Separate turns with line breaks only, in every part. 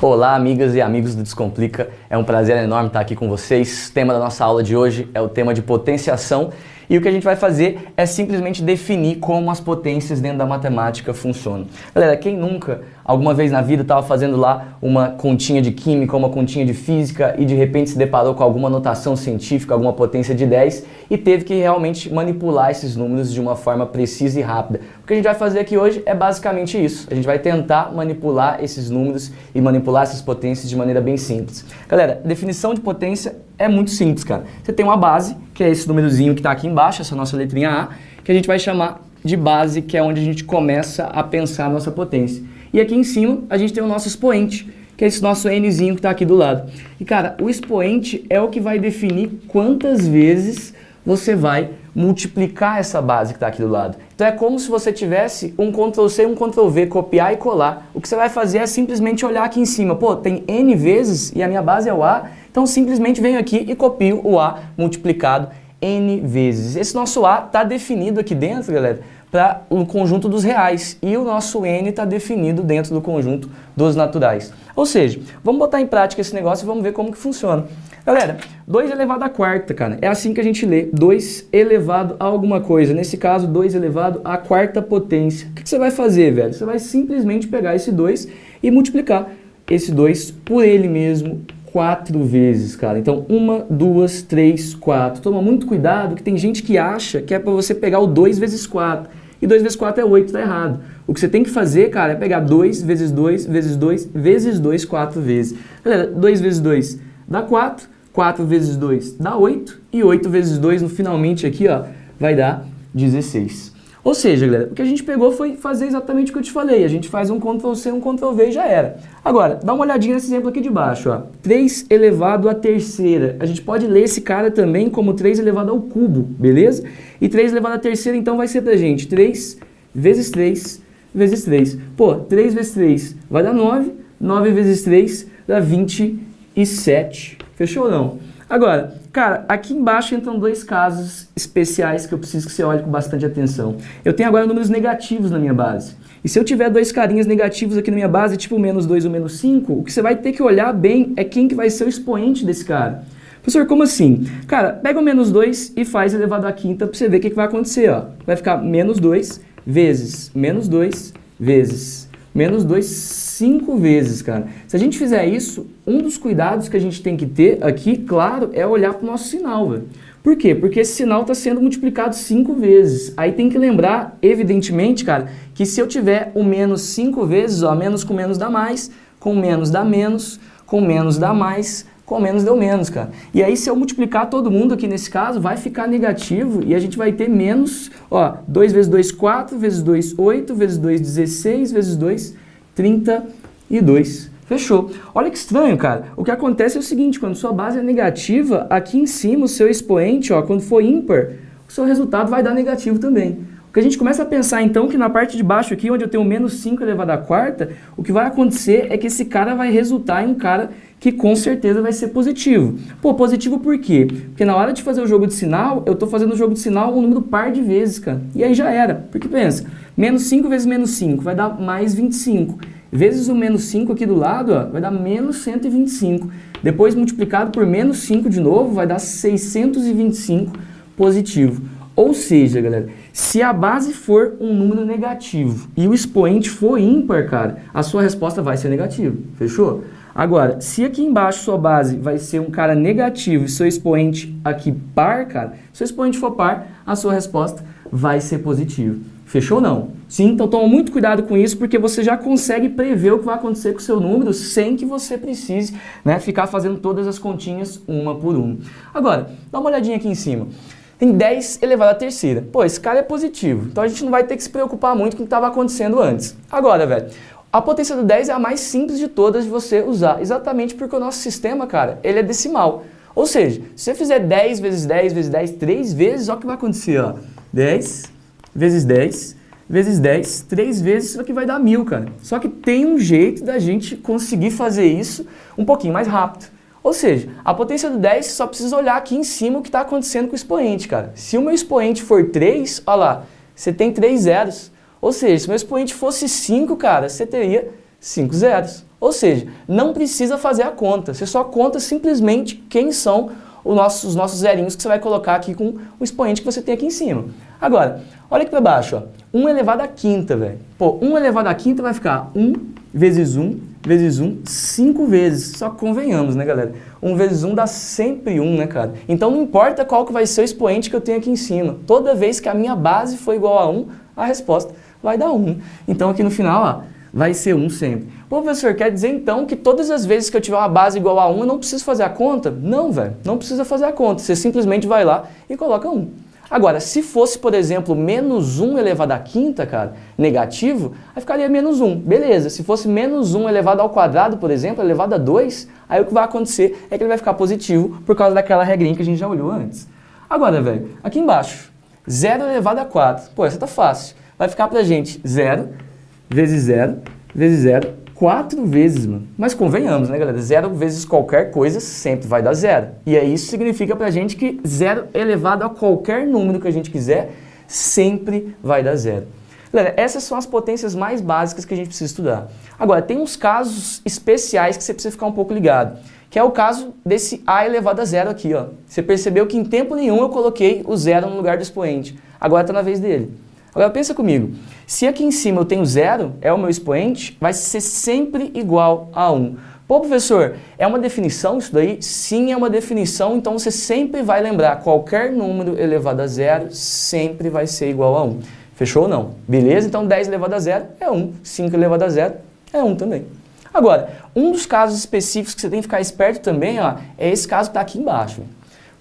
Olá, amigas e amigos do Descomplica, é um prazer enorme estar aqui com vocês. O tema da nossa aula de hoje é o tema de potenciação e o que a gente vai fazer é simplesmente definir como as potências dentro da matemática funcionam. Galera, quem nunca, alguma vez na vida, estava fazendo lá uma continha de química, uma continha de física e de repente se deparou com alguma notação científica, alguma potência de 10 e teve que realmente manipular esses números de uma forma precisa e rápida? O que a gente vai fazer aqui hoje é basicamente isso. A gente vai tentar manipular esses números e manipular essas potências de maneira bem simples. Galera, definição de potência é muito simples, cara. Você tem uma base, que é esse númerozinho que está aqui embaixo, essa nossa letrinha A, que a gente vai chamar de base, que é onde a gente começa a pensar a nossa potência. E aqui em cima a gente tem o nosso expoente, que é esse nosso Nzinho que está aqui do lado. E cara, o expoente é o que vai definir quantas vezes você vai multiplicar essa base que está aqui do lado. Então é como se você tivesse um Ctrl+C e um Ctrl+V, copiar e colar. O que você vai fazer é simplesmente olhar aqui em cima. Pô, tem N vezes e a minha base é o A, então simplesmente venho aqui e copio o A multiplicado N vezes. Esse nosso A está definido aqui dentro, galera, para o conjunto dos reais e o nosso N está definido dentro do conjunto dos naturais. Ou seja, vamos botar em prática esse negócio e vamos ver como que funciona. Galera, 2 elevado à quarta, cara, é assim que a gente lê, 2 elevado a alguma coisa, nesse caso 2 elevado à quarta potência. O que você vai fazer, velho? Você vai simplesmente pegar esse 2 e multiplicar esse 2 por ele mesmo 4 vezes, cara. Então, 1, 2, 3, 4. Toma muito cuidado que tem gente que acha que é para você pegar o 2 vezes 4. E 2 vezes 4 é 8, tá errado. O que você tem que fazer, cara, é pegar 2 vezes 2 vezes 2 vezes 2, 4 vezes. Galera, 2 vezes 2 dá 4, 4 vezes 2 dá 8, e 8 vezes 2 no finalmente aqui, ó, vai dar 16. Ou seja, galera, o que a gente pegou foi fazer exatamente o que eu te falei. A gente faz um Ctrl+C, um Ctrl+V e já era. Agora, dá uma olhadinha nesse exemplo aqui de baixo, ó. 3 elevado à terceira. A gente pode ler esse cara também como 3 elevado ao cubo, beleza? E 3 elevado à terceira, então, vai ser pra gente 3 vezes 3 vezes 3. Pô, 3 vezes 3 vai dar 9. 9 vezes 3 dá 27. Fechou ou não? Agora, cara, aqui embaixo entram dois casos especiais que eu preciso que você olhe com bastante atenção. Eu tenho agora números negativos na minha base. E se eu tiver dois carinhas negativos aqui na minha base, tipo menos 2 ou menos 5, o que você vai ter que olhar bem é quem que vai ser o expoente desse cara. Professor, como assim? Cara, pega o menos 2 e faz elevado à quinta para você ver o que vai acontecer, ó. Vai ficar menos 2 vezes menos 2 vezes menos 2, 5 vezes, cara. Se a gente fizer isso, um dos cuidados que a gente tem que ter aqui, claro, é olhar para o nosso sinal, velho. Por quê? Porque esse sinal está sendo multiplicado 5 vezes. Aí tem que lembrar, evidentemente, cara, que se eu tiver o menos 5 vezes, ó, menos com menos dá mais, com menos dá menos, com menos dá mais, com menos deu menos, cara. E aí se eu multiplicar todo mundo aqui nesse caso, vai ficar negativo e a gente vai ter menos, ó, 2 vezes 2, 4, vezes 2, 8, vezes 2, 16, vezes 2, 32. Fechou. Olha que estranho, cara. O que acontece é o seguinte, quando sua base é negativa, aqui em cima o seu expoente, ó, quando for ímpar, o seu resultado vai dar negativo também. O que a gente começa a pensar então que na parte de baixo aqui, onde eu tenho menos 5 elevado à quarta, o que vai acontecer é que esse cara vai resultar em um cara que com certeza vai ser positivo. Pô, positivo por quê? Porque na hora de fazer o jogo de sinal, eu tô fazendo o jogo de sinal um número par de vezes, cara. E aí já era. Porque pensa, menos 5 vezes menos 5 vai dar mais 25. Vezes o menos 5 aqui do lado, ó, vai dar menos 125. Depois multiplicado por menos 5 de novo, vai dar 625 positivo. Ou seja, galera, se a base for um número negativo e o expoente for ímpar, cara, a sua resposta vai ser negativa. Fechou? Agora, se aqui embaixo sua base vai ser um cara negativo e seu expoente aqui par, cara, se seu expoente for par, a sua resposta vai ser positiva. Fechou ou não? Sim, então toma muito cuidado com isso, porque você já consegue prever o que vai acontecer com o seu número sem que você precise, né, ficar fazendo todas as continhas uma por uma. Agora, dá uma olhadinha aqui em cima. Tem 10 elevado à terceira. Pô, esse cara é positivo, então a gente não vai ter que se preocupar muito com o que estava acontecendo antes. Agora, velho, a potência do 10 é a mais simples de todas de você usar, exatamente porque o nosso sistema, cara, ele é decimal. Ou seja, se você fizer 10 vezes 10 vezes 10 3 vezes, olha o que vai acontecer, ó. 10 vezes 10 vezes 10, 3 vezes, isso aqui vai dar 1000, cara. Só que tem um jeito da gente conseguir fazer isso um pouquinho mais rápido. Ou seja, a potência do 10, você só precisa olhar aqui em cima o que está acontecendo com o expoente, cara. Se o meu expoente for 3, olha lá, você tem 3 zeros. Ou seja, se o meu expoente fosse 5, cara, você teria 5 zeros. Ou seja, não precisa fazer a conta, você só conta simplesmente quem são os nossos zerinhos que você vai colocar aqui com o expoente que você tem aqui em cima. Agora, olha aqui para baixo, ó. 1 elevado à quinta, velho. Pô, 1 elevado à quinta vai ficar 1 vezes 1 vezes 1, 5 vezes. Só que convenhamos, né, galera? 1 vezes 1 dá sempre 1, né, cara? Então não importa qual que vai ser o expoente que eu tenho aqui em cima. Toda vez que a minha base for igual a 1, a resposta vai dar 1. Então aqui no final, ó, vai ser 1 sempre. Pô, professor, quer dizer então que todas as vezes que eu tiver uma base igual a 1, eu não preciso fazer a conta? Não, velho, não precisa fazer a conta. Você simplesmente vai lá e coloca 1. Agora, se fosse, por exemplo, menos 1 elevado à quinta, cara, negativo, aí ficaria menos 1. Beleza, se fosse menos 1 elevado ao quadrado, por exemplo, elevado a 2, aí o que vai acontecer é que ele vai ficar positivo por causa daquela regrinha que a gente já olhou antes. Agora, velho, aqui embaixo, 0 elevado a 4. Pô, essa tá fácil. Vai ficar pra gente 0 vezes 0 vezes 0, 4 vezes, mano. Mas convenhamos, né, galera? 0 vezes qualquer coisa sempre vai dar 0. E aí isso significa pra gente que 0 elevado a qualquer número que a gente quiser sempre vai dar 0. Galera, essas são as potências mais básicas que a gente precisa estudar. Agora, tem uns casos especiais que você precisa ficar um pouco ligado, que é o caso desse a elevado a 0 aqui, ó. Você percebeu que em tempo nenhum eu coloquei o 0 no lugar do expoente. Agora está na vez dele. Agora pensa comigo, se aqui em cima eu tenho 0, é o meu expoente, vai ser sempre igual a 1. Pô, professor, é uma definição isso daí? Sim, é uma definição, então você sempre vai lembrar, qualquer número elevado a 0 sempre vai ser igual a 1. Fechou ou não? Beleza? Então 10 elevado a 0 é 1, 5 elevado a 0 é 1 também. Agora, um dos casos específicos que você tem que ficar esperto também, ó, é esse caso que está aqui embaixo.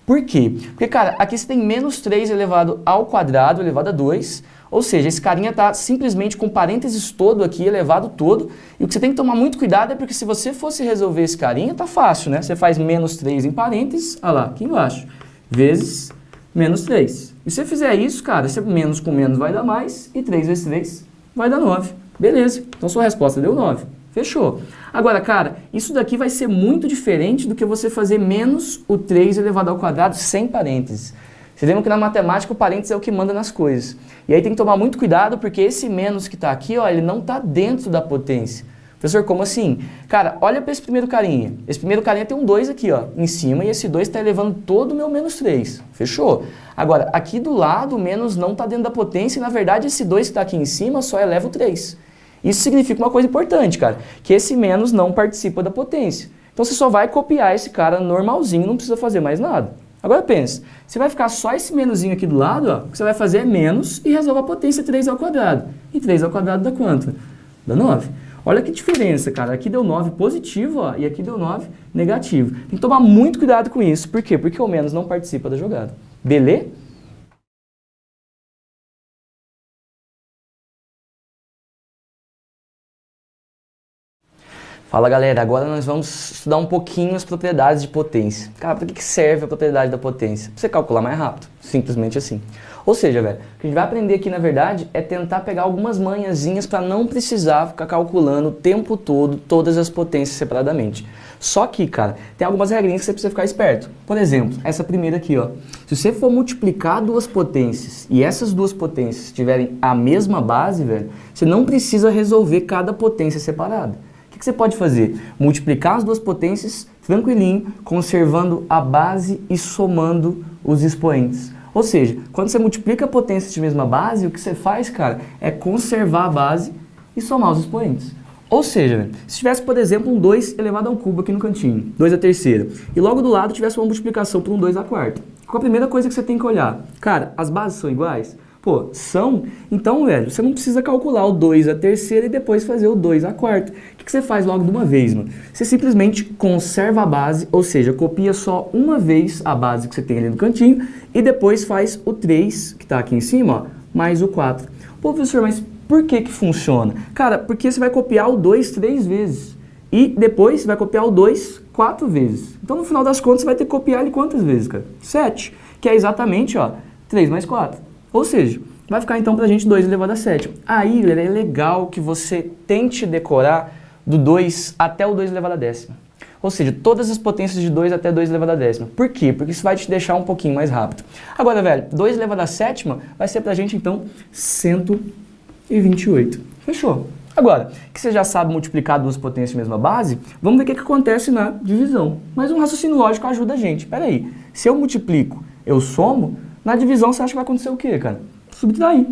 Por quê? Porque, cara, aqui você tem menos 3 elevado ao quadrado elevado a 2, ou seja, esse carinha está simplesmente com parênteses todo aqui, elevado todo, e o que você tem que tomar muito cuidado é porque se você fosse resolver esse carinha, tá fácil, né? Você faz menos 3 em parênteses, olha lá, aqui embaixo, vezes menos 3. E se você fizer isso, cara, você menos com menos vai dar mais, e 3 vezes 3 vai dar 9. Beleza, então sua resposta deu 9. Fechou. Agora, cara, isso daqui vai ser muito diferente do que você fazer menos o 3 elevado ao quadrado sem parênteses. Vocês lembram que na matemática o parênteses é o que manda nas coisas. E aí tem que tomar muito cuidado porque esse menos que está aqui, ó, ele não está dentro da potência. Professor, como assim? Cara, olha para esse primeiro carinha. Esse primeiro carinha tem um 2 aqui, ó, em cima, e esse 2 está elevando todo o meu menos 3. Fechou? Agora, aqui do lado, o menos não está dentro da potência e, na verdade, esse 2 que está aqui em cima só eleva o 3. Isso significa uma coisa importante, cara, que esse menos não participa da potência. Então você só vai copiar esse cara normalzinho, não precisa fazer mais nada. Agora pensa, você vai ficar só esse menuzinho aqui do lado, ó, o que você vai fazer é menos e resolve a potência 3 ao quadrado. E 3 ao quadrado dá quanto? Dá 9. Olha que diferença, cara. Aqui deu 9 positivo, ó, e aqui deu 9 negativo. Tem que tomar muito cuidado com isso. Por quê? Porque o menos não participa da jogada. Beleza? Fala galera, agora nós vamos estudar um pouquinho as propriedades de potência. Cara, para que serve a propriedade da potência? Para você calcular mais rápido, simplesmente assim. Ou seja, velho, o que a gente vai aprender aqui na verdade é tentar pegar algumas manhãzinhas para não precisar ficar calculando o tempo todo todas as potências separadamente. Só que, cara, tem algumas regrinhas que você precisa ficar esperto. Por exemplo, essa primeira aqui, ó. Se você for multiplicar duas potências e essas duas potências tiverem a mesma base, velho, você não precisa resolver cada potência separada. O que você pode fazer? Multiplicar as duas potências tranquilinho, conservando a base e somando os expoentes. Ou seja, quando você multiplica potências de mesma base, o que você faz, cara, é conservar a base e somar os expoentes. Ou seja, se tivesse, por exemplo, um 2 elevado ao cubo aqui no cantinho, 2 à terceira, e logo do lado tivesse uma multiplicação por um 2 à quarta, qual a primeira coisa que você tem que olhar? Cara, as bases são iguais? Pô, são? Então, velho, você não precisa calcular o 2 à terceira e depois fazer o 2 à quarta. O que você faz logo de uma vez, mano? Você simplesmente conserva a base, ou seja, copia só uma vez a base que você tem ali no cantinho e depois faz o 3, que tá aqui em cima, ó, mais o 4. Pô, professor, mas por que que funciona? Cara, porque você vai copiar o 2 3 vezes e depois você vai copiar o 2 4 vezes. Então, no final das contas, você vai ter que copiar ele quantas vezes, cara? 7, que é exatamente, ó, 3 mais 4. Ou seja, vai ficar então pra gente 2 elevado a 7. Aí, galera, é legal que você tente decorar do 2 até o 2 elevado a décima. Ou seja, todas as potências de 2 até 2 elevado a décima. Por quê? Porque isso vai te deixar um pouquinho mais rápido. Agora, velho, 2 elevado a sétima vai ser pra gente, então, 128. Fechou. Agora, que você já sabe multiplicar duas potências de mesma base, vamos ver o que acontece na divisão. Mas um raciocínio lógico ajuda a gente. Pera aí, se eu multiplico, eu somo, na divisão você acha que vai acontecer o quê, cara? Subtrair.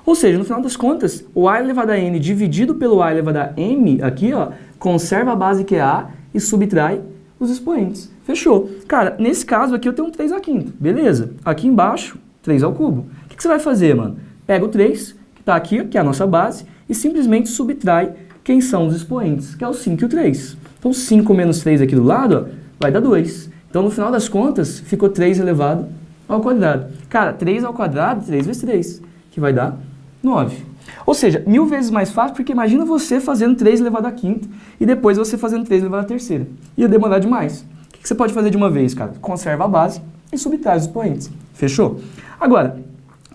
Ou seja, no final das contas, o a elevado a n dividido pelo a elevado a m, aqui, ó, conserva a base que é a e subtrai os expoentes. Fechou. Cara, nesse caso aqui eu tenho um 3 à quinta, beleza? Aqui embaixo, 3 ao cubo. O que você vai fazer, mano? Pega o 3, que está aqui, que é a nossa base, e simplesmente subtrai quem são os expoentes, que é o 5 e o 3. Então 5 menos 3 aqui do lado, ó, vai dar 2. Então no final das contas, ficou 3 elevado ao quadrado. Cara, 3 ao quadrado, 3 vezes 3, que vai dar 9. Ou seja, 1000 vezes mais fácil, porque imagina você fazendo 3 elevado à quinta e depois você fazendo 3 elevado à terceira. Ia demorar demais. O que você pode fazer de uma vez, cara? Conserva a base e subtrai os expoentes. Fechou? Agora,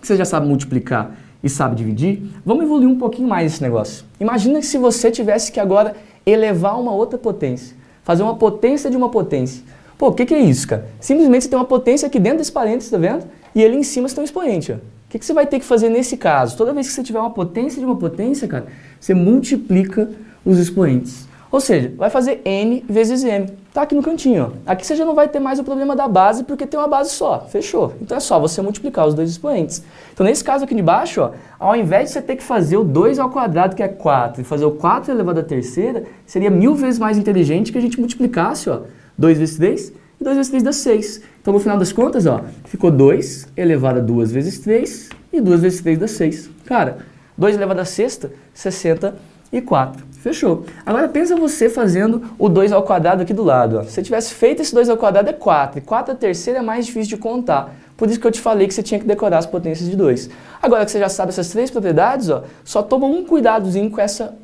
você já sabe multiplicar e sabe dividir, vamos evoluir um pouquinho mais esse negócio. Imagina que se você tivesse que agora elevar uma outra potência, fazer uma potência de uma potência. Pô, o que é isso, cara? Simplesmente você tem uma potência aqui dentro desse parênteses, tá vendo? E ali em cima você tem um expoente, ó. O que você vai ter que fazer nesse caso? Toda vez que você tiver uma potência de uma potência, cara, você multiplica os expoentes. Ou seja, vai fazer n vezes m. Tá aqui no cantinho, ó. Aqui você já não vai ter mais o problema da base, porque tem uma base só. Fechou. Então é só você multiplicar os dois expoentes. Então nesse caso aqui de baixo, ó, ao invés de você ter que fazer o 2 ao quadrado, que é 4, e fazer o 4 elevado à terceira, seria 1000 vezes mais inteligente que a gente multiplicasse, ó, 2 vezes 3, e 2 vezes 3 dá 6. Então no final das contas, ó, ficou 2 elevado a 2 vezes 3, e 2 vezes 3 dá 6. Cara, 2 elevado a sexta, 64. Fechou. Agora pensa você fazendo o 2 ao quadrado aqui do lado. Ó. Se você tivesse feito esse 2 ao quadrado é 4. E 4 à terceira é mais difícil de contar. Por isso que eu te falei que você tinha que decorar as potências de 2. Agora que você já sabe essas três propriedades, ó, só toma um cuidadozinho com essa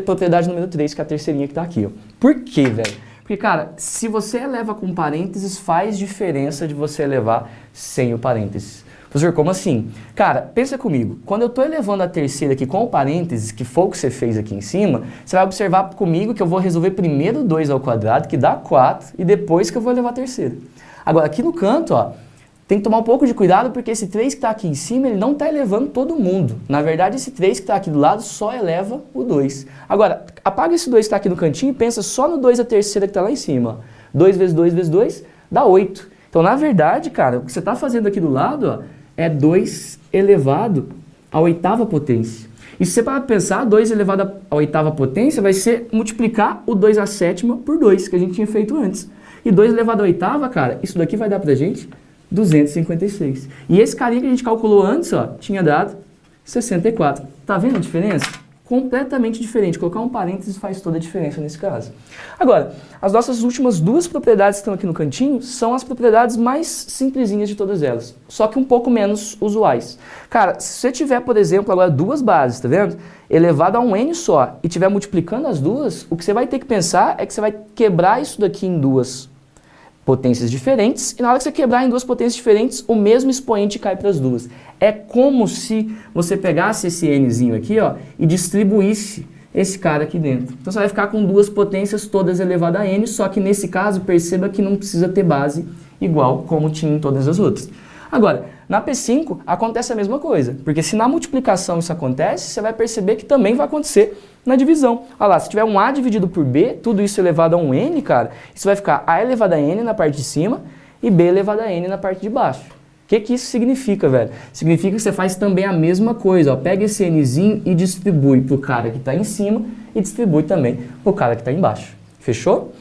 propriedade número 3, que é a terceirinha que está aqui. Ó. Por quê, velho? Porque, cara, se você eleva com parênteses, faz diferença de você elevar sem o parênteses. Professor, como assim? Cara, pensa comigo. Quando eu estou elevando a terceira aqui com o parênteses, que foi o que você fez aqui em cima, você vai observar comigo que eu vou resolver primeiro 2 ao quadrado, que dá 4, e depois que eu vou elevar a terceira. Agora, aqui no canto, ó, tem que tomar um pouco de cuidado, porque esse 3 que está aqui em cima, ele não está elevando todo mundo. Na verdade, esse 3 que está aqui do lado só eleva o 2. Agora, apaga esse 2 que está aqui no cantinho e pensa só no 2 à terceira que está lá em cima. 2 vezes 2 vezes 2 dá 8. Então, na verdade, cara, o que você está fazendo aqui do lado, ó, é 2 elevado à oitava potência. E se você parar para pensar, 2 elevado à oitava potência vai ser multiplicar o 2 à sétima por 2, que a gente tinha feito antes. E 2 elevado à oitava, cara, isso daqui vai dar pra gente 256. E esse carinha que a gente calculou antes, ó, tinha dado 64. Tá vendo a diferença? Completamente diferente. Colocar um parênteses faz toda a diferença nesse caso. Agora, as nossas últimas duas propriedades que estão aqui no cantinho são as propriedades mais simplesinhas de todas elas, só que um pouco menos usuais. Cara, se você tiver, por exemplo, agora duas bases, tá vendo? Elevado a um n só e estiver multiplicando as duas, o que você vai ter que pensar é que você vai quebrar isso daqui em duas potências diferentes, e na hora que você quebrar em duas potências diferentes, o mesmo expoente cai para as duas. É como se você pegasse esse nzinho aqui, ó, e distribuísse esse cara aqui dentro. Então você vai ficar com duas potências todas elevadas a n, só que nesse caso, perceba que não precisa ter base igual como tinha em todas as outras. Agora, na P5 acontece a mesma coisa, porque se na multiplicação isso acontece, você vai perceber que também vai acontecer na divisão. Olha lá, se tiver um A dividido por B, tudo isso elevado a um N, cara, isso vai ficar A elevado a N na parte de cima e B elevado a N na parte de baixo. O que isso significa, velho? Significa que você faz também a mesma coisa, ó. Pega esse Nzinho e distribui pro cara que está em cima e distribui também pro cara que está embaixo. Fechou?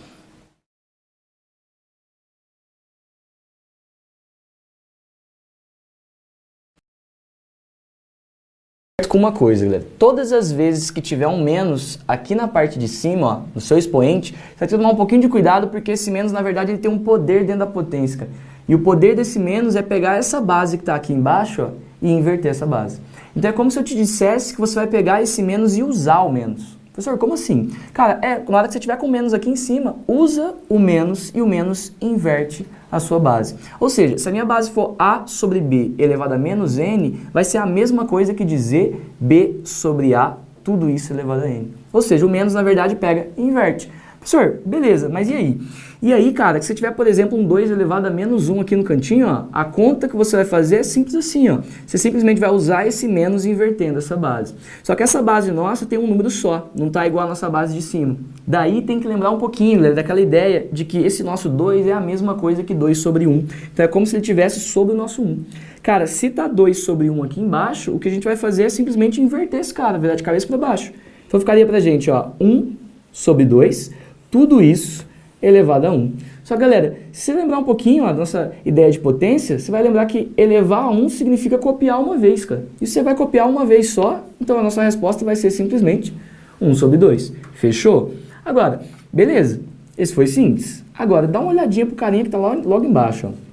Com uma coisa, galera, todas as vezes que tiver um menos aqui na parte de cima, ó, no seu expoente, você vai ter que tomar um pouquinho de cuidado, porque esse menos, na verdade, ele tem um poder dentro da potência, cara. E o poder desse menos é pegar essa base que está aqui embaixo, ó, e inverter essa base. Então é como se eu te dissesse que você vai pegar esse menos e usar o menos. Professor, como assim? Cara, na hora que você tiver com menos aqui em cima, usa o menos e o menos inverte a sua base. Ou seja, se a minha base for A sobre B elevado a menos N, vai ser a mesma coisa que dizer B sobre A, tudo isso elevado a N. Ou seja, o menos, na verdade, pega e inverte.
Professor, beleza, mas e aí? E aí, cara, que você tiver, por exemplo, um 2 elevado a menos 1 aqui no cantinho, ó, a conta que você vai fazer é simples assim, ó. Você simplesmente vai usar esse menos invertendo essa base. Só que essa base nossa tem um número só, não tá igual a nossa base de cima. Daí tem que lembrar um pouquinho, né, daquela ideia de que esse nosso 2 é a mesma coisa que 2 sobre 1. Então é como se ele tivesse sobre o nosso 1. Cara, se tá 2 sobre 1 aqui embaixo, o que a gente vai fazer é simplesmente inverter esse cara, virar de cabeça para baixo. Então ficaria pra gente, ó, 1 sobre 2, tudo isso elevado a 1. Só que, galera, se você lembrar um pouquinho ó, da nossa ideia de potência, você vai lembrar que elevar a 1 significa copiar uma vez, cara. E se você vai copiar uma vez só, então a nossa resposta vai ser simplesmente 1 sobre 2. Fechou? Agora, beleza, esse foi simples. Agora, dá uma olhadinha pro carinha que tá logo embaixo, ó.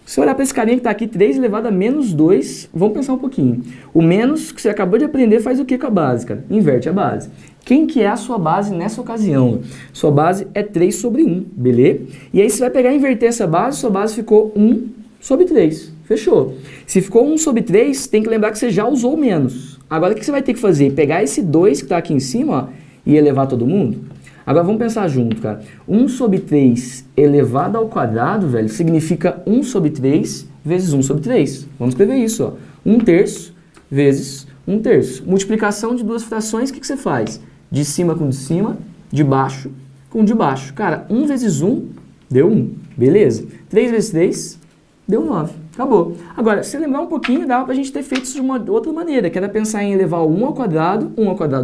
Se olhar para esse carinha que está aqui, 3 elevado a menos 2, vamos pensar um pouquinho. O menos que você acabou de aprender faz o que com a base, cara? Inverte a base. Quem que é a sua base nessa ocasião? Sua base é 3 sobre 1, beleza? E aí você vai pegar e inverter essa base, sua base ficou 1 sobre 3. Fechou. Se ficou 1 sobre 3, tem que lembrar que você já usou o menos. Agora o que você vai ter que fazer? Pegar esse 2 que está aqui em cima ó, e elevar todo mundo? Agora vamos pensar junto, cara. 1 sobre 3 elevado ao quadrado, velho, significa 1 sobre 3 vezes 1 sobre 3. Vamos escrever isso, ó. 1 terço vezes 1 terço. Multiplicação de duas frações, o que você faz? De cima com de cima, de baixo com de baixo. Cara, 1 vezes 1 deu 1. Beleza? 3 vezes 3 deu 9. Acabou. Agora, se lembrar um pouquinho, dava pra gente ter feito isso de uma outra maneira, que era pensar em elevar o 1 ao quadrado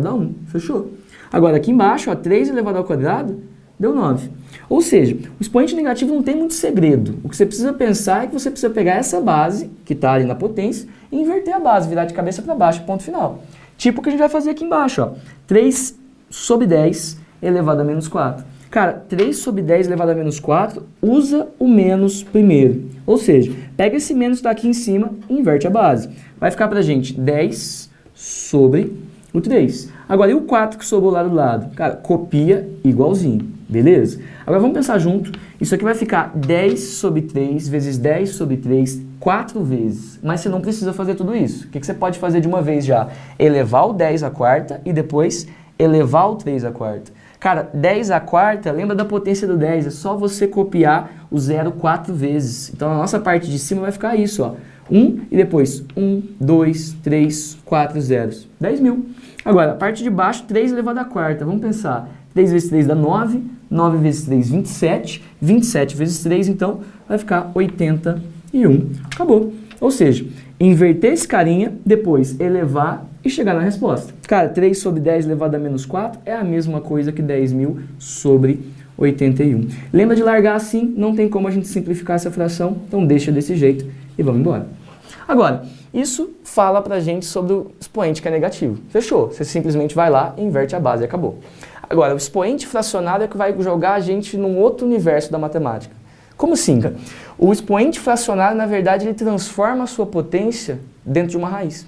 dá 1. Fechou? Agora, aqui embaixo, ó, 3 elevado ao quadrado deu 9. Ou seja, o expoente negativo não tem muito segredo. O que você precisa pensar é que você precisa pegar essa base, que está ali na potência, e inverter a base, virar de cabeça para baixo, ponto final. Tipo o que a gente vai fazer aqui embaixo, ó. 3 sobre 10 elevado a menos 4. Cara, 3 sobre 10 elevado a menos 4, usa o menos primeiro. Ou seja, pega esse menos que está aqui em cima e inverte a base. Vai ficar pra gente 10 sobre o 3. Agora, e o 4 que sobrou lá do lado? Cara, copia igualzinho, beleza? Agora vamos pensar junto. Isso aqui vai ficar 10 sobre 3 vezes 10 sobre 3, 4 vezes. Mas você não precisa fazer tudo isso. O que você pode fazer de uma vez já? Elevar o 10 à quarta e depois elevar o 3 à quarta. Cara, 10 à quarta, lembra da potência do 10, é só você copiar o 0 4 vezes. Então a nossa parte de cima vai ficar isso, ó. 1 e depois 1, 2, 3, 4 zeros. 10 mil. Agora, a parte de baixo, 3 elevado à quarta. Vamos pensar. 3 vezes 3 dá 9. 9 vezes 3, 27. 27 vezes 3, então, vai ficar 81. Acabou. Ou seja, inverter esse carinha, depois elevar e chegar na resposta. Cara, 3 sobre 10 elevado a menos 4 é a mesma coisa que 10 mil sobre 81. Lembra de largar assim? Não tem como a gente simplificar essa fração, então deixa desse jeito e vamos embora. Agora, isso fala pra gente sobre o expoente que é negativo. Fechou. Você simplesmente vai lá e inverte a base e acabou. Agora, o expoente fracionário é que vai jogar a gente num outro universo da matemática. Como assim, cara? O expoente fracionário, na verdade, ele transforma a sua potência dentro de uma raiz.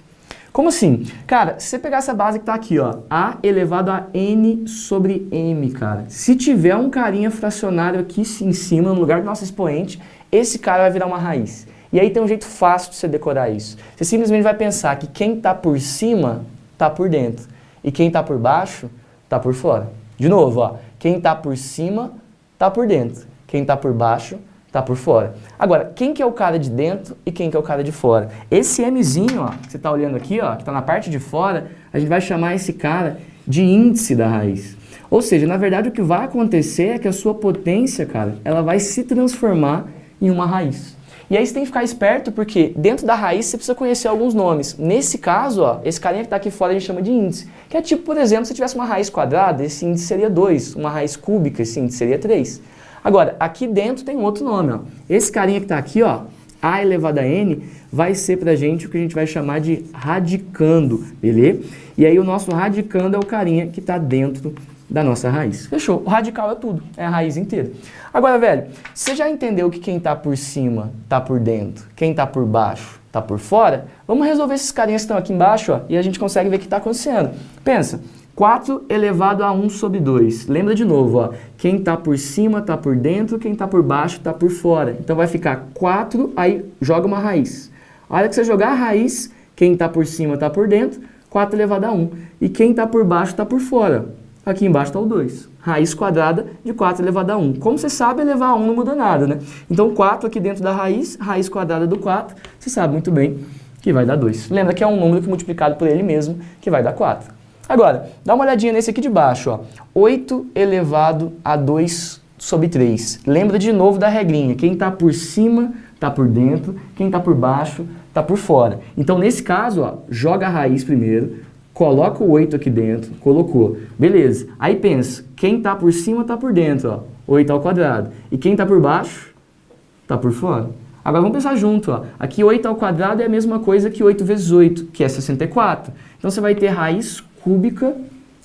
Como assim? Cara, se você pegar essa base que tá aqui, ó, A elevado a N sobre M, cara. Se tiver um carinha fracionário aqui em cima, no lugar do nosso expoente, esse cara vai virar uma raiz. E aí tem um jeito fácil de você decorar isso. Você simplesmente vai pensar que quem está por cima está por dentro e quem está por baixo está por fora. De novo, ó, quem está por cima está por dentro, quem está por baixo está por fora. Agora, quem que é o cara de dentro e quem que é o cara de fora? Esse Mzinho, ó, que você está olhando aqui, ó, que está na parte de fora, a gente vai chamar esse cara de índice da raiz. Ou seja, na verdade o que vai acontecer é que a sua potência, cara, ela vai se transformar em uma raiz. E aí você tem que ficar esperto porque dentro da raiz você precisa conhecer alguns nomes. Nesse caso, ó, esse carinha que está aqui fora a gente chama de índice. Que é tipo, por exemplo, se tivesse uma raiz quadrada, esse índice seria 2. Uma raiz cúbica, esse índice seria 3. Agora, aqui dentro tem um outro nome, ó. Esse carinha que está aqui, ó, A elevado a N, vai ser pra gente o que a gente vai chamar de radicando, beleza? E aí o nosso radicando é o carinha que está dentro da nossa raiz. Fechou. O radical é tudo, é a raiz inteira. Agora, velho, você já entendeu que quem está por cima está por dentro, quem está por baixo está por fora? Vamos resolver esses carinhas que estão aqui embaixo, ó, e a gente consegue ver o que está acontecendo. Pensa, 4 elevado a 1 sobre 2. Lembra de novo, ó, quem está por cima está por dentro, quem está por baixo está por fora. Então vai ficar 4, aí joga uma raiz. A hora que você jogar a raiz, quem está por cima está por dentro, 4 elevado a 1. E quem está por baixo está por fora. Aqui embaixo está o 2. Raiz quadrada de 4 elevado a 1. Como você sabe, elevar a 1 não muda nada, né? Então, 4 aqui dentro da raiz quadrada do 4, você sabe muito bem que vai dar 2. Lembra que é um número que multiplicado por ele mesmo, que vai dar 4. Agora, dá uma olhadinha nesse aqui de baixo, ó. 8 elevado a 2 sobre 3. Lembra de novo da regrinha. Quem está por cima está por dentro, quem está por baixo está por fora. Então, nesse caso, ó, joga a raiz primeiro, coloca o 8 aqui dentro, colocou. Beleza. Aí pensa, quem está por cima está por dentro, ó, 8 ao quadrado. E quem está por baixo está por fora. Agora vamos pensar junto, ó. Aqui 8 ao quadrado é a mesma coisa que 8 vezes 8, que é 64. Então você vai ter raiz cúbica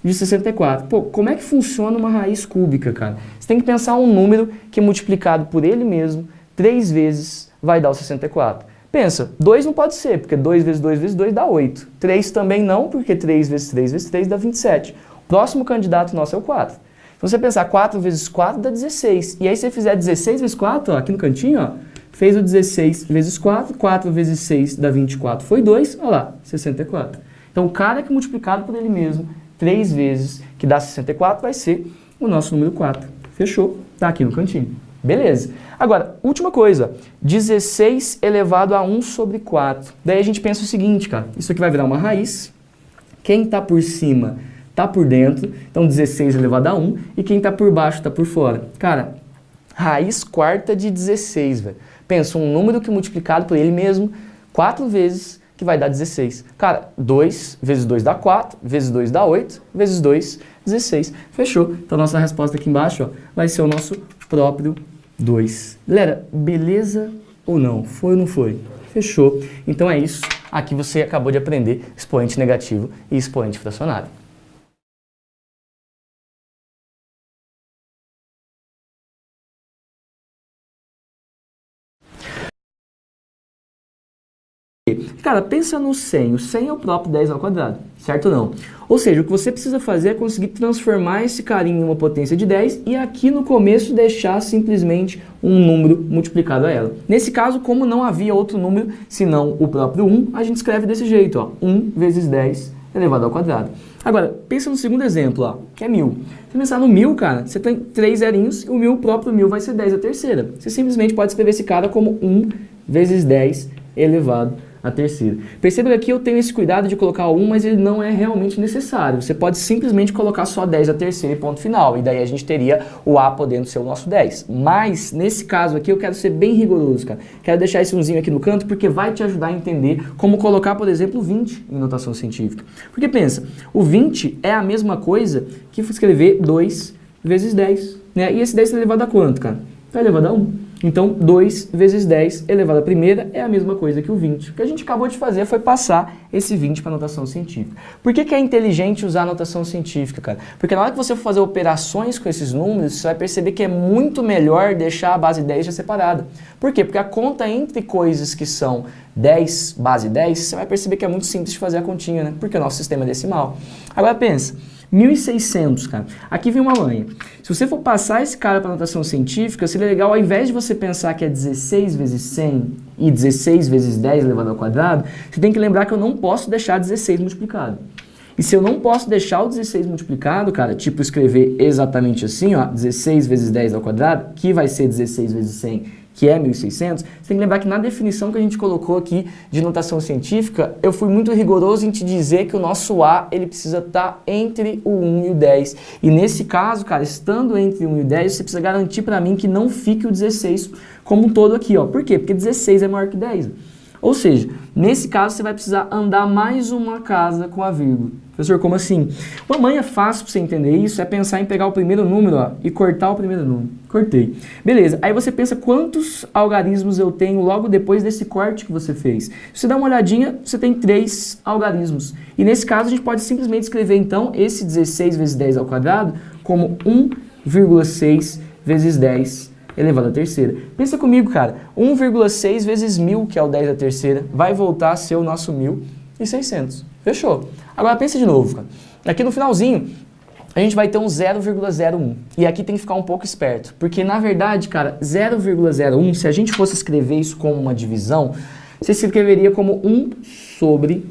de 64. Pô, como é que funciona uma raiz cúbica, cara? Você tem que pensar um número que multiplicado por ele mesmo 3 vezes vai dar o 64. Pensa, 2 não pode ser, porque 2 vezes 2 vezes 2 dá 8. 3 também não, porque 3 vezes 3 vezes 3 dá 27. O próximo candidato nosso é o 4. Então, você pensar 4 vezes 4 dá 16. E aí, se você fizer 16 vezes 4, ó, aqui no cantinho, ó, fez o 16 vezes 4, 4 vezes 6 dá 24, foi 2, olha lá, 64. Então, o cara que multiplicado por ele mesmo 3 vezes, que dá 64, vai ser o nosso número 4. Fechou? Tá aqui no cantinho. Beleza. Agora, última coisa, 16 elevado a 1 sobre 4. Daí a gente pensa o seguinte, cara, isso aqui vai virar uma raiz, quem está por cima está por dentro, então 16 elevado a 1, e quem está por baixo está por fora. Cara, raiz quarta de 16, velho. Pensa, um número que multiplicado por ele mesmo 4 vezes, que vai dar 16. Cara, 2 vezes 2 dá 4, vezes 2 dá 8, vezes 2, 16. Fechou. Então, nossa resposta aqui embaixo, ó, vai ser o nosso próprio 2. Galera, beleza ou não? Foi ou não foi? Fechou. Então é isso. Aqui você acabou de aprender expoente negativo e expoente fracionário. Cara, pensa no 100. O 100 é o próprio 10 ao quadrado, certo ou não? Ou seja, o que você precisa fazer é conseguir transformar esse carinha em uma potência de 10 e aqui no começo deixar simplesmente um número multiplicado a ela. Nesse caso, como não havia outro número senão o próprio 1, a gente escreve desse jeito, ó, 1 vezes 10 elevado ao quadrado. Agora, pensa no segundo exemplo, ó, que é 1000. Se você pensar no 1000, cara, você tem 3 zerinhos e o próprio 1000 vai ser 10 a terceira. Você simplesmente pode escrever esse cara como 1 vezes 10 elevado a terceira. Perceba que aqui eu tenho esse cuidado de colocar o 1, mas ele não é realmente necessário. Você pode simplesmente colocar só 10 a terceira e ponto final. E daí a gente teria o A podendo ser o nosso 10. Mas, nesse caso aqui, eu quero ser bem rigoroso, cara. Quero deixar esse umzinho aqui no canto porque vai te ajudar a entender como colocar, por exemplo, o 20 em notação científica. Porque pensa, o 20 é a mesma coisa que escrever 2 vezes 10. Né? E esse 10 está elevado a quanto, cara? Está elevado a 1. Então, 2 vezes 10 elevado à primeira é a mesma coisa que o 20. O que a gente acabou de fazer foi passar esse 20 para a notação científica. Por que é inteligente usar a notação científica, cara? Porque na hora que você for fazer operações com esses números, você vai perceber que é muito melhor deixar a base 10 já separada. Por quê? Porque a conta entre coisas que são 10, base 10, você vai perceber que é muito simples de fazer a continha, né? Porque o nosso sistema é decimal. Agora pensa, 1.600, cara. Aqui vem uma manha. Se você for passar esse cara para notação científica, seria legal, ao invés de você pensar que é 16 vezes 100 e 16 vezes 10 elevado ao quadrado, você tem que lembrar que eu não posso deixar 16 multiplicado. E se eu não posso deixar o 16 multiplicado, cara, tipo escrever exatamente assim, ó, 16 vezes 10 ao quadrado, que vai ser 16 vezes 100, que é 1.600, você tem que lembrar que na definição que a gente colocou aqui de notação científica, eu fui muito rigoroso em te dizer que o nosso A, ele precisa estar entre o 1 e o 10. E nesse caso, cara, estando entre o 1 e o 10, você precisa garantir para mim que não fique o 16 como um todo aqui, ó. Por quê? Porque 16 é maior que 10. Ou seja, nesse caso você vai precisar andar mais uma casa com a vírgula. Professor, como assim? Uma manha fácil para você entender isso é pensar em pegar o primeiro número, ó, e cortar o primeiro número. Cortei. Beleza, aí você pensa quantos algarismos eu tenho logo depois desse corte que você fez. Se você dá uma olhadinha, você tem 3 algarismos. E nesse caso a gente pode simplesmente escrever então esse 16 vezes 10 ao quadrado como 1,6 vezes 10 elevado à terceira. Pensa comigo, cara, 1,6 vezes 1000, que é o 10 à terceira, vai voltar a ser o nosso 1.600. Fechou. Agora pensa de novo, cara. Aqui no finalzinho, a gente vai ter um 0,01. E aqui tem que ficar um pouco esperto, porque na verdade, cara, 0,01, se a gente fosse escrever isso como uma divisão, você escreveria como 1 sobre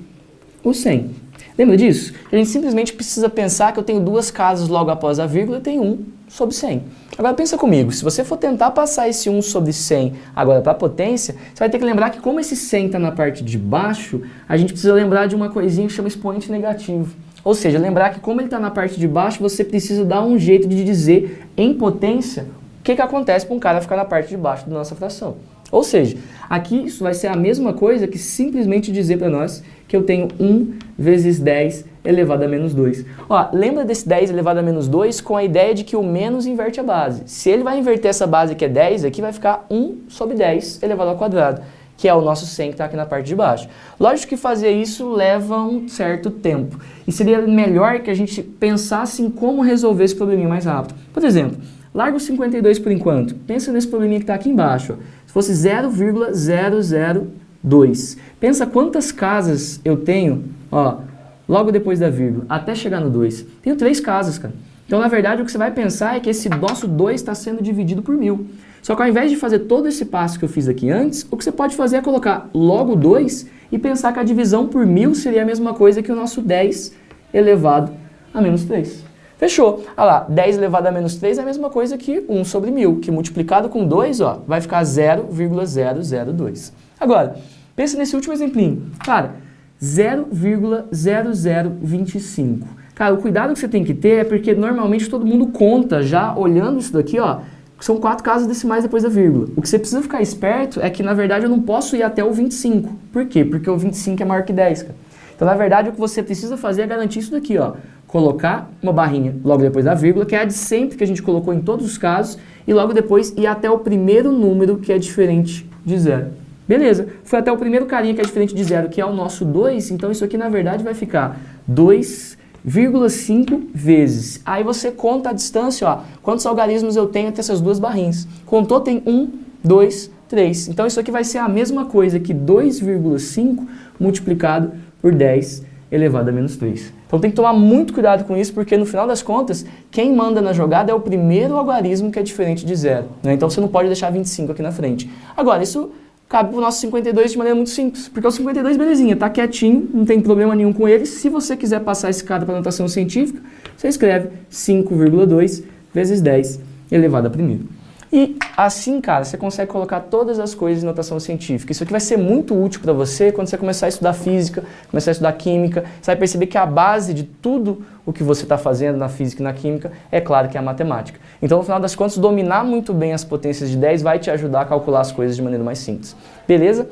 o 100. Lembra disso? A gente simplesmente precisa pensar que eu tenho duas casas logo após a vírgula e tenho 1 sobre 100. Agora pensa comigo, se você for tentar passar esse 1 sobre 100 agora para a potência, você vai ter que lembrar que como esse 100 está na parte de baixo, a gente precisa lembrar de uma coisinha que chama expoente negativo. Ou seja, lembrar que como ele está na parte de baixo, você precisa dar um jeito de dizer em potência o que acontece para um cara ficar na parte de baixo da nossa fração. Ou seja, aqui isso vai ser a mesma coisa que simplesmente dizer para nós que eu tenho 1 vezes 10 elevado a menos 2. Ó, lembra desse 10 elevado a menos 2 com a ideia de que o menos inverte a base. Se ele vai inverter essa base que é 10, aqui vai ficar 1 sobre 10 elevado ao quadrado, que é o nosso 100 que está aqui na parte de baixo. Lógico que fazer isso leva um certo tempo. E seria melhor que a gente pensasse em como resolver esse probleminha mais rápido. Por exemplo, larga o 52 por enquanto. Pensa nesse probleminha que está aqui embaixo. Ó. Se fosse 0,002. Pensa quantas casas eu tenho, ó, logo depois da vírgula, até chegar no 2. Tenho 3 casas, cara. Então, na verdade, o que você vai pensar é que esse nosso 2 está sendo dividido por 1000. Só que ao invés de fazer todo esse passo que eu fiz aqui antes, o que você pode fazer é colocar logo 2 e pensar que a divisão por 1000 seria a mesma coisa que o nosso 10 elevado a menos 3. Fechou. Olha lá, 10 elevado a menos 3 é a mesma coisa que 1 sobre 1000, que multiplicado com 2, ó, vai ficar 0,002. Agora, pensa nesse último exemplinho. Cara, 0,0025. Cara, o cuidado que você tem que ter é porque normalmente todo mundo conta já olhando isso daqui, ó, são 4 casas decimais depois da vírgula. O que você precisa ficar esperto é que, na verdade, eu não posso ir até o 25. Por quê? Porque o 25 é maior que 10, cara. Então, na verdade, o que você precisa fazer é garantir isso daqui, ó. Colocar uma barrinha logo depois da vírgula, que é a de sempre que a gente colocou em todos os casos, e logo depois ir até o primeiro número que é diferente de 0. Beleza, foi até o primeiro carinha que é diferente de 0, que é o nosso 2, então isso aqui, na verdade, vai ficar 2,5 vezes. Aí você conta a distância, ó, quantos algarismos eu tenho entre essas duas barrinhas. Contou, tem 1, 2, 3. Então isso aqui vai ser a mesma coisa que 2,5 multiplicado por 10 elevado a menos 3. Então tem que tomar muito cuidado com isso, porque no final das contas, quem manda na jogada é o primeiro algarismo que é diferente de 0. Né? Então você não pode deixar 25 aqui na frente. Agora, isso cabe para o nosso 52 de maneira muito simples, porque o 52, belezinha, tá quietinho, não tem problema nenhum com ele. Se você quiser passar esse cara para notação científica, você escreve 5,2 vezes 10 elevado a primeiro. E assim, cara, você consegue colocar todas as coisas em notação científica. Isso aqui vai ser muito útil para você quando você começar a estudar física, começar a estudar química. Você vai perceber que a base de tudo o que você está fazendo na física e na química é claro que é a matemática. Então, no final das contas, dominar muito bem as potências de 10 vai te ajudar a calcular as coisas de maneira mais simples. Beleza?